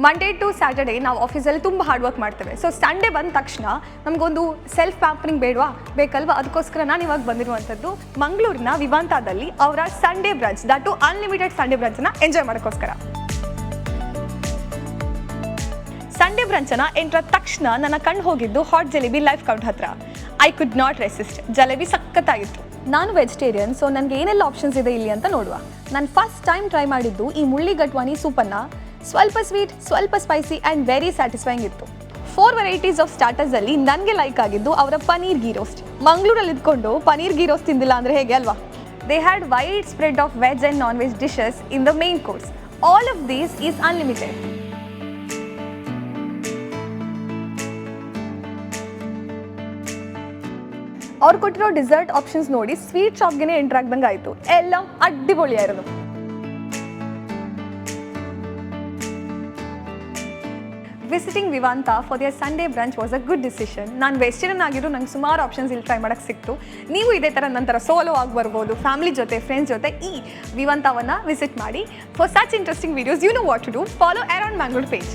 Monday to Saturday ನಾವು ಆಫೀಸಲ್ಲಿ ತುಂಬ ಹಾರ್ಡ್ ವರ್ಕ್ ಮಾಡ್ತೇವೆ. ಸೊ ಸಂಡೇ ಬಂದ ತಕ್ಷಣ ನಮಗೊಂದು ಸೆಲ್ಫ್ ಪ್ಯಾಂಪರಿಂಗ್ ಬೇಕಲ್ವಾ, ಅದಕ್ಕೋಸ್ಕರ ನಾನು ಇವಾಗ ಬಂದಿರುವಂಥದ್ದು ಮಂಗಳೂರಿನ ವಿವಾಂತದಲ್ಲಿ ಅವರ Sunday brunch, that to unlimited Sunday ಬ್ರಂಚನ್ನು ಎಂಜಾಯ್ ಮಾಡೋಕ್ಕೋಸ್ಕರ. ಸಂಡೇ ಬ್ರಂಚನ್ನು ಎಂಟ್ರ ತಕ್ಷಣ ನನ್ನ ಕಣ್ಣು ಹೋಗಿದ್ದು ಹಾಟ್ ಜಲೇಬಿ ಲೈಫ್ ಕೌಂಟ್ ಹತ್ರ. I could not resist. Jalebi ಸಖತ್ತಾಗಿತ್ತು. ನಾನು ವೆಜಿಟೇರಿಯನ್, ಸೊ ನನಗೆ ಏನೆಲ್ಲ ಆಪ್ಷನ್ಸ್ ಇದೆ ಇಲ್ಲಿ ಅಂತ ನೋಡುವ. ನಾನು ಫಸ್ಟ್ ಟೈಮ್ ಟ್ರೈ ಮಾಡಿದ್ದು ಈ ಮುಳ್ಳಿಗಟ್ವಾನಿ ಸೂಪನ್ನು. ಸ್ವಲ್ಪ ಸ್ವೀಟ್, ಸ್ವಲ್ಪ ಸ್ಪೈಸಿ ಆ್ಯಂಡ್ ವೆರಿ ಸ್ಯಾಟಿಸ್ಫೈಯಿಂಗ್ ಇತ್ತು. 4 ವೆರೈಟೀಸ್ ಆಫ್ ಸ್ಟಾರ್ಟರ್ಸಲ್ಲಿ ನನಗೆ ಲೈಕ್ ಆಗಿದ್ದು ಅವರ ಪನೀರ್ ಗೀ ರೋಸ್ಟ್. ಮಂಗಳೂರಲ್ಲಿ ಇದ್ಕೊಂಡು ಪನೀರ್ ಗೀ ರೋಸ್ಟ್ ತಿಂದಿಲ್ಲ ಅಂದರೆ ಹೇಗೆ ಅಲ್ವಾ. They had wide spread of veg and non veg dishes in the main course. All of these is unlimited. ಅವ್ರು ಕೊಟ್ಟಿರೋ ಡಿಸರ್ಟ್ ಆಪ್ಷನ್ಸ್ ನೋಡಿ ಸ್ವೀಟ್ ಶಾಪ್ಗೆ ಎಂಟರ್ ಆಗ್ದಂಗೆ ಆಯಿತು. ಎಲ್ಲ ಅಡ್ಡಿಪೊಳಿಯಾയിരുന്നു. Visiting Vivanta for their Sunday brunch was a good decision. ನಾನು vegetarian ಆಗಿದ್ರು ನಂಗೆ ಸುಮಾರು ಆಪ್ಷನ್ಸ್ ಇಲ್ಲಿ ಟ್ರೈ ಮಾಡೋಕ್ಕೆ ಸಿಕ್ತು. ನೀವು ಇದೇ ಥರ ನಂತರ ಸೋಲೋ ಆಗಿ ಬರ್ಬೋದು, ಫ್ಯಾಮಿಲಿ ಜೊತೆ, ಫ್ರೆಂಡ್ಸ್ ಜೊತೆ ಈ ವಿವಾಂತವನ್ನು ವಿಸಿಟ್ ಮಾಡಿ. For such interesting videos, you know what to do. Follow around Mangalore page.